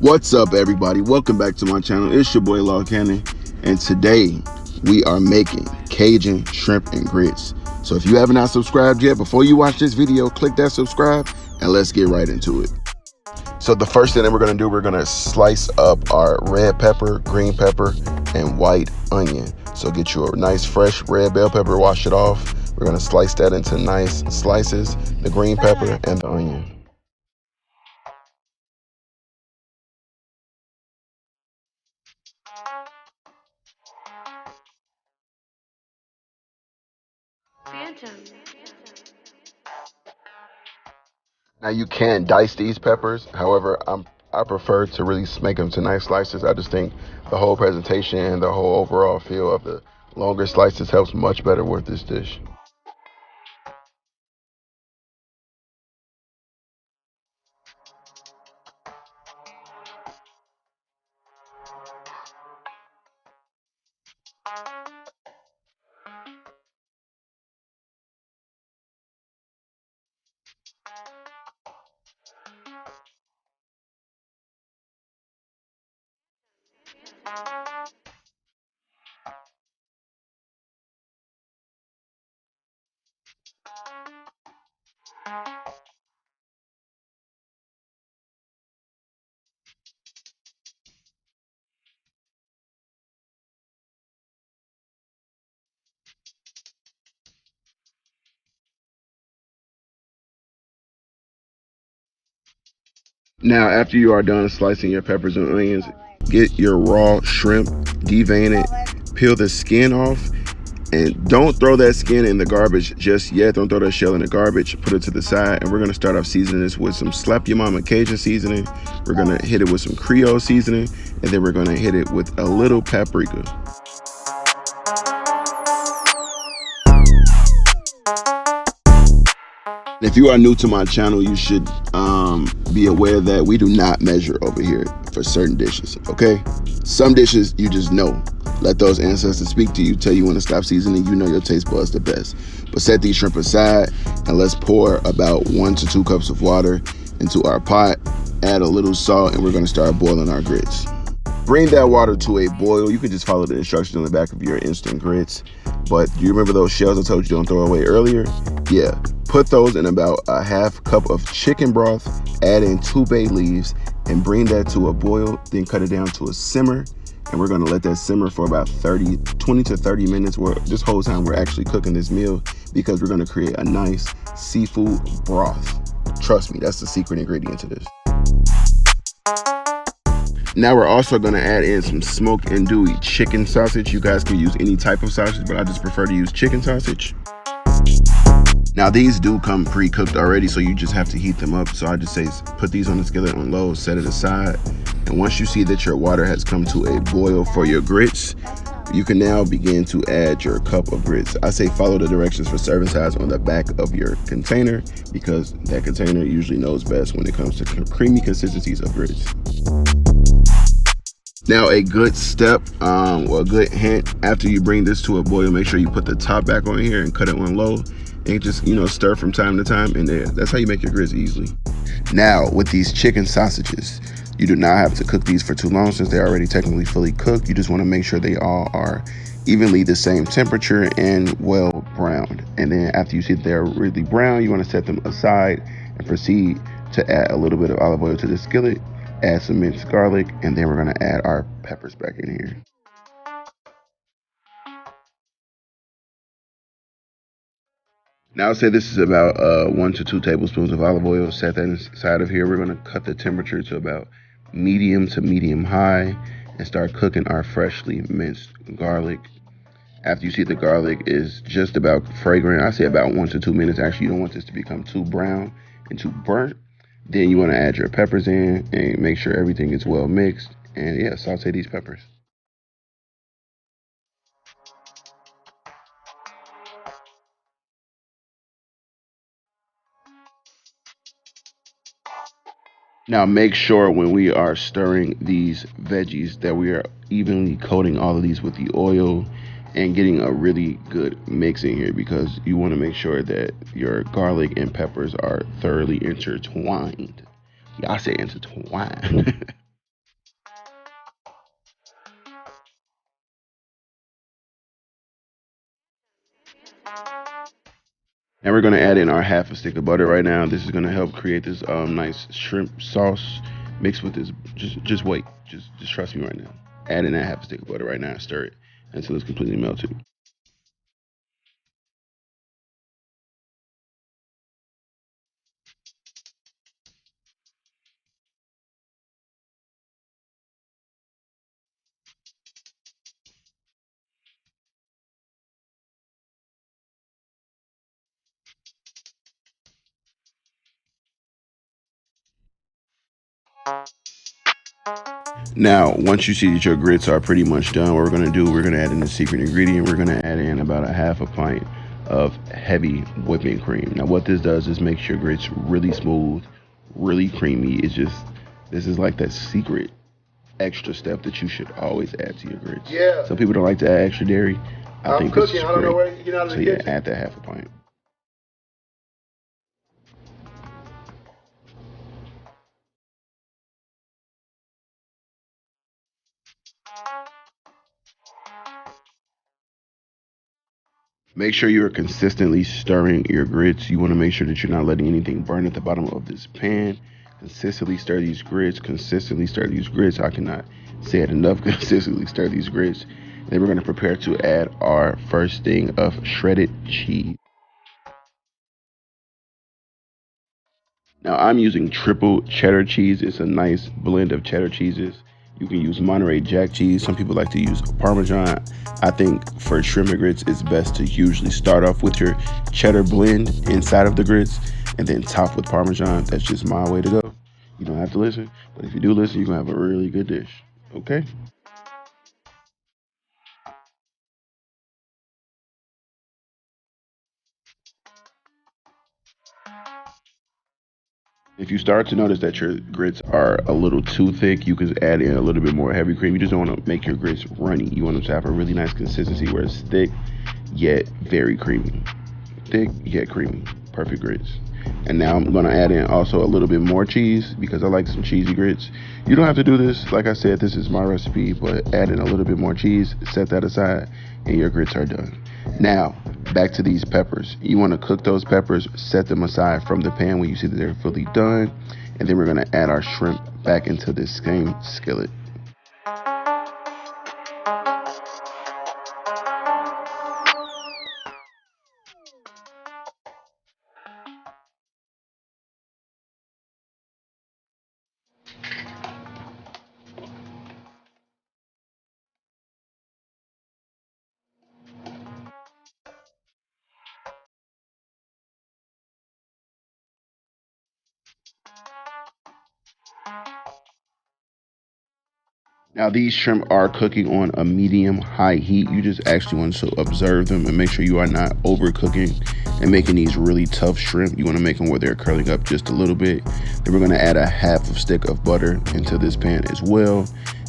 What's up, everybody? Welcome back to my channel. It's your boy Law Cannon, and today we are making Cajun shrimp and grits. So if you haven't not subscribed yet, before you watch this video, click that subscribe and let's get right into it. So the first thing that we're gonna do, we're gonna slice up our red pepper, green pepper, and white onion. So get you a nice fresh red bell pepper, wash it off. We're gonna slice that into nice slices, the green pepper and the onion. Now you can dice these peppers. However, I prefer to really make them to nice slices. I just think the whole presentation and the whole overall feel of the longer slices helps much better with this dish. Now, after you are done slicing your peppers and onions, get your raw shrimp, devein it, peel the skin off, and don't throw that skin in the garbage just yet. Don't throw that shell in the garbage. Put it to the side, and we're gonna start off seasoning this with some Slap Your Mama Cajun seasoning. We're gonna hit it with some Creole seasoning, and then we're gonna hit it with a little paprika. If you are new to my channel, you should be aware that we do not measure over here for certain dishes, okay? Some dishes you just know. Let those ancestors speak to you, tell you when to stop seasoning. You know your taste buds the best. But set these shrimp aside and let's pour about 1 to 2 cups of water into our pot. Add a little salt and we're gonna start boiling our grits. Bring that water to a boil. You can just follow the instructions on the back of your instant grits. But do you remember those shells I told you don't throw away earlier? Yeah, put those in about a half cup of chicken broth, add in 2 bay leaves, and bring that to a boil, then cut it down to a simmer. And we're gonna let that simmer for about 20 to 30 minutes. Where this whole time we're actually cooking this meal because we're gonna create a nice seafood broth. Trust me, that's the secret ingredient to this. Now we're also gonna add in some smoked andouille chicken sausage. You guys can use any type of sausage, but I just prefer to use chicken sausage. Now these do come pre-cooked already, so you just have to heat them up. So I just say put these on the skillet on low, set it aside. And once you see that your water has come to a boil for your grits, you can now begin to add your cup of grits. I say follow the directions for serving size on the back of your container because that container usually knows best when it comes to creamy consistencies of grits. Now a good step, or a good hint, after you bring this to a boil, make sure you put the top back on here and cut it on low. And just, stir from time to time, and that's how you make your grits easily. Now, with these chicken sausages, you do not have to cook these for too long since they're already technically fully cooked. You just want to make sure they all are evenly the same temperature and well browned. And then after you see that they're really brown, you want to set them aside and proceed to add a little bit of olive oil to the skillet, add some minced garlic, and then we're going to add our peppers back in here. Now I'll say this is about 1 to 2 tablespoons of olive oil. Set that inside of here. We're going to cut the temperature to about medium to medium high and start cooking our freshly minced garlic. After you see the garlic is just about fragrant, I say about 1 to 2 minutes. Actually, you don't want this to become too brown and too burnt. Then you want to add your peppers in and make sure everything is well mixed. And yeah, saute these peppers. Now make sure when we are stirring these veggies that we are evenly coating all of these with the oil and getting a really good mix in here because you want to make sure that your garlic and peppers are thoroughly intertwined. Yeah, I say intertwined. And we're gonna add in our half a stick of butter right now. This is gonna help create this nice shrimp sauce mixed with this. Just wait. Just trust me right now. Add in that half a stick of butter right now and stir it until it's completely melted. Now, once you see that your grits are pretty much done, what we're gonna do, we're gonna add in the secret ingredient. We're gonna add in about a half a pint of heavy whipping cream. Now, what this does is makes your grits really smooth, really creamy. It's just, this is like that secret extra step that you should always add to your grits. Yeah. Some people don't like to add extra dairy. I think cooking. this is I don't know great. where you know So yeah, add that half a pint. Make sure you are consistently stirring your grits. You want to make sure that you're not letting anything burn at the bottom of this pan. Consistently stir these grits. Consistently stir these grits. I cannot say it enough. Consistently stir these grits. Then we're going to prepare to add our first thing of shredded cheese. Now I'm using triple cheddar cheese. It's a nice blend of cheddar cheeses. You can use Monterey Jack cheese. Some people like to use Parmesan. I think for shrimp and grits, it's best to usually start off with your cheddar blend inside of the grits and then top with Parmesan. That's just my way to go. You don't have to listen, but if you do listen, you're gonna have a really good dish. Okay? If you start to notice that your grits are a little too thick, you can add in a little bit more heavy cream. You just don't want to make your grits runny. You want them to have a really nice consistency where it's thick yet very creamy. Thick yet creamy. Perfect grits. And now I'm going to add in also a little bit more cheese because I like some cheesy grits. You don't have to do this. Like I said, this is my recipe, but add in a little bit more cheese, set that aside, and your grits are done. Now, back to these peppers. You want to cook those peppers, set them aside from the pan when you see that they're fully done. And then we're going to add our shrimp back into this same skillet. Now these shrimp are cooking on a medium high heat. You just actually want to observe them and make sure you are not overcooking and making these really tough shrimp. You want to make them where they're curling up just a little bit. Then we're going to add a half of stick of butter into this pan as well.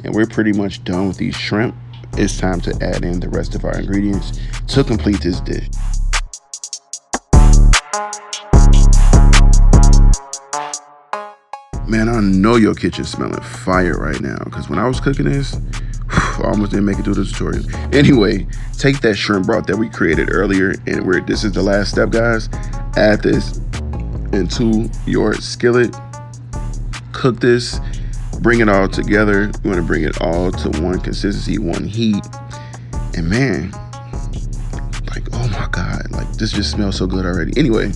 And we're pretty much done with these shrimp. It's time to add in the rest of our ingredients to complete this dish. Man, I know your kitchen's smelling fire right now because when I was cooking this, I almost didn't make it through the tutorial. Anyway, take that shrimp broth that we created earlier, and this is the last step, guys. Add this into your skillet. Cook this. Bring it all together. You want to bring it all to one consistency, one heat. And man, like, oh my God, like this just smells so good already. Anyway,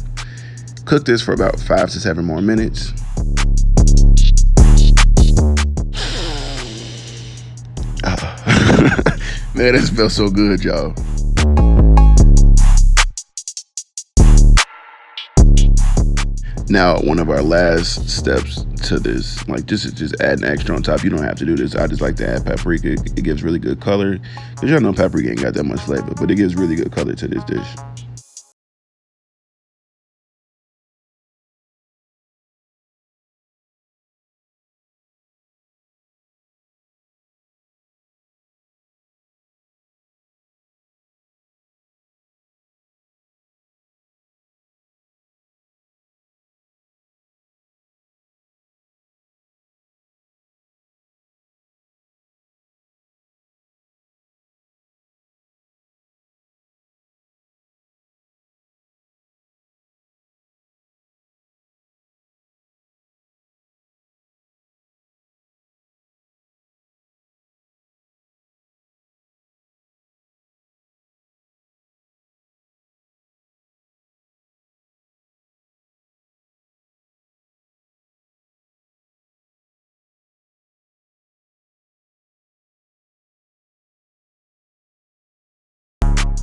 cook this for about 5 to 7 more minutes. Man, this smells so good, y'all. Now, one of our last steps to this, like just add an extra on top. You don't have to do this. I just like to add paprika. It gives really good color. Cause y'all know paprika ain't got that much flavor, but it gives really good color to this dish.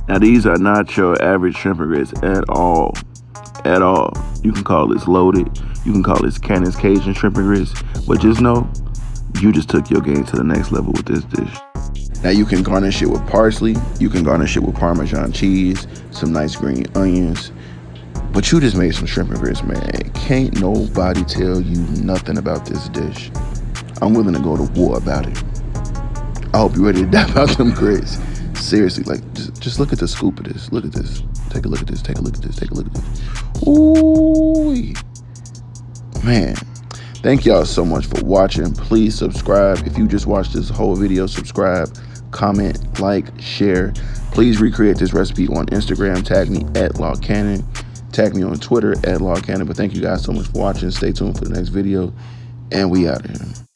Now these are not your average shrimp and grits at all. At all. You can call this loaded. You can call this Cannon's Cajun shrimp and grits. But just know, you just took your game to the next level with this dish. Now you can garnish it with parsley. You can garnish it with Parmesan cheese, some nice green onions. But you just made some shrimp and grits, man. Can't nobody tell you nothing about this dish. I'm willing to go to war about it. I hope you're ready to die about them grits. Seriously, like, just look at the scoop of this. Look at this. Take a look at this. Take a look at this. Take a look at this. Ooh, man. Thank y'all so much for watching. Please subscribe. If you just watched this whole video, subscribe, comment, like, share. Please recreate this recipe on Instagram. Tag me at LawCannon. Tag me on Twitter at LawCannon. But thank you guys so much for watching. Stay tuned for the next video. And we out of here.